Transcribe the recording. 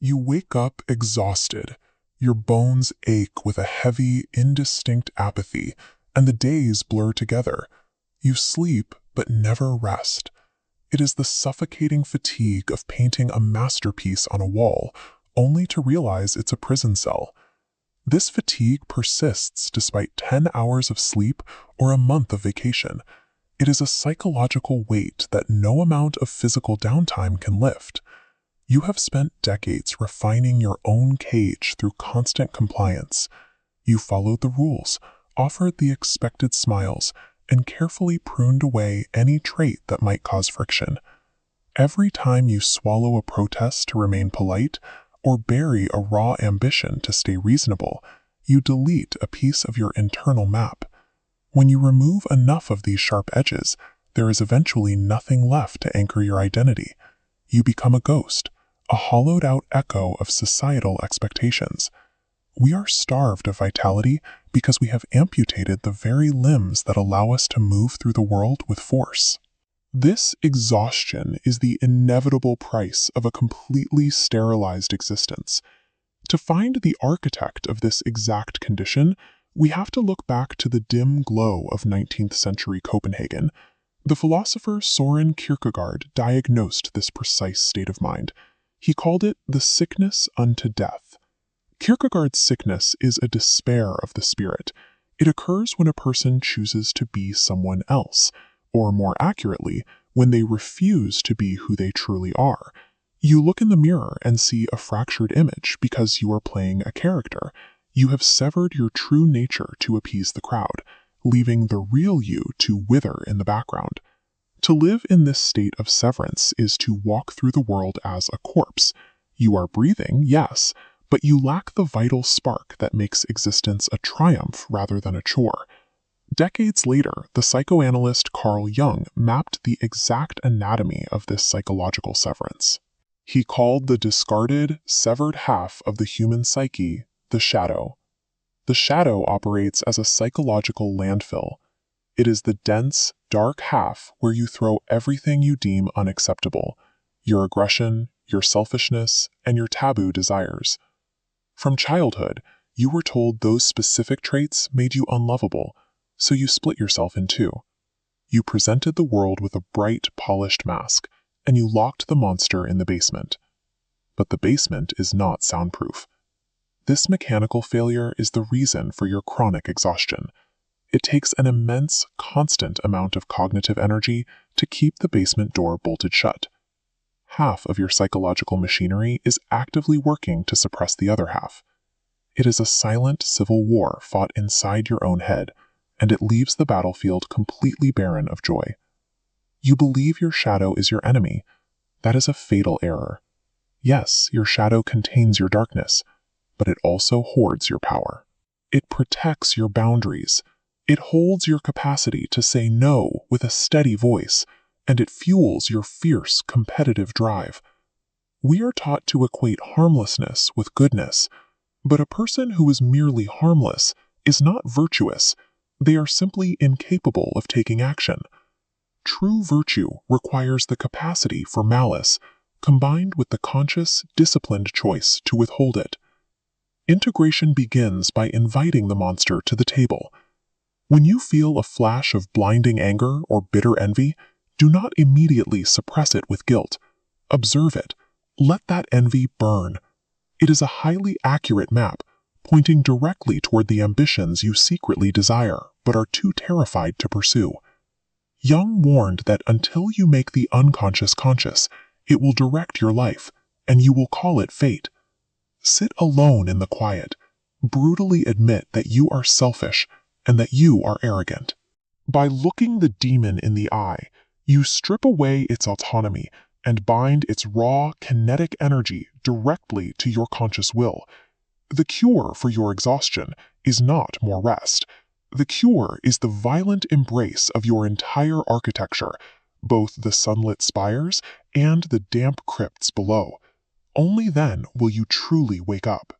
You wake up exhausted. Your bones ache with a heavy, indistinct apathy, and the days blur together. You sleep, but never rest. It is the suffocating fatigue of painting a masterpiece on a wall, only to realize it's a prison cell. This fatigue persists despite 10 hours of sleep or a month of vacation. It is a psychological weight that no amount of physical downtime can lift. You have spent decades refining your own cage through constant compliance. You followed the rules, offered the expected smiles, and carefully pruned away any trait that might cause friction. Every time you swallow a protest to remain polite, or bury a raw ambition to stay reasonable, you delete a piece of your internal map. When you remove enough of these sharp edges, there is eventually nothing left to anchor your identity. You become a ghost, a hollowed-out echo of societal expectations. We are starved of vitality because we have amputated the very limbs that allow us to move through the world with force. This exhaustion is the inevitable price of a completely sterilized existence. To find the architect of this exact condition, we have to look back to the dim glow of 19th century Copenhagen. The philosopher Søren Kierkegaard diagnosed this precise state of mind. He called it the sickness unto death. Kierkegaard's sickness is a despair of the spirit. It occurs when a person chooses to be someone else, or more accurately, when they refuse to be who they truly are. You look in the mirror and see a fractured image because you are playing a character. You have severed your true nature to appease the crowd, leaving the real you to wither in the background. To live in this state of severance is to walk through the world as a corpse. You are breathing, yes, but you lack the vital spark that makes existence a triumph rather than a chore. Decades later, the psychoanalyst Carl Jung mapped the exact anatomy of this psychological severance. He called the discarded, severed half of the human psyche the shadow. The shadow operates as a psychological landfill. It is the dense, dark half where you throw everything you deem unacceptable, your aggression, your selfishness, and your taboo desires. From childhood, you were told those specific traits made you unlovable, so you split yourself in two. You presented the world with a bright, polished mask, and you locked the monster in the basement. But the basement is not soundproof. This mechanical failure is the reason for your chronic exhaustion. It takes an immense, constant amount of cognitive energy to keep the basement door bolted shut. Half of your psychological machinery is actively working to suppress the other half. It is a silent civil war fought inside your own head, and it leaves the battlefield completely barren of joy. You believe your shadow is your enemy. That is a fatal error. Yes, your shadow contains your darkness, but it also hoards your power. It protects your boundaries. It holds your capacity to say no with a steady voice, and it fuels your fierce, competitive drive. We are taught to equate harmlessness with goodness, but a person who is merely harmless is not virtuous. They are simply incapable of taking action. True virtue requires the capacity for malice, combined with the conscious, disciplined choice to withhold it. Integration begins by inviting the monster to the table. When you feel a flash of blinding anger or bitter envy, do not immediately suppress it with guilt. Observe it. Let that envy burn. It is a highly accurate map, pointing directly toward the ambitions you secretly desire but are too terrified to pursue. Jung warned that until you make the unconscious conscious, it will direct your life, and you will call it fate. Sit alone in the quiet. Brutally admit that you are selfish and that you are arrogant. By looking the demon in the eye, you strip away its autonomy and bind its raw, kinetic energy directly to your conscious will. The cure for your exhaustion is not more rest. The cure is the violent embrace of your entire architecture, both the sunlit spires and the damp crypts below. Only then will you truly wake up.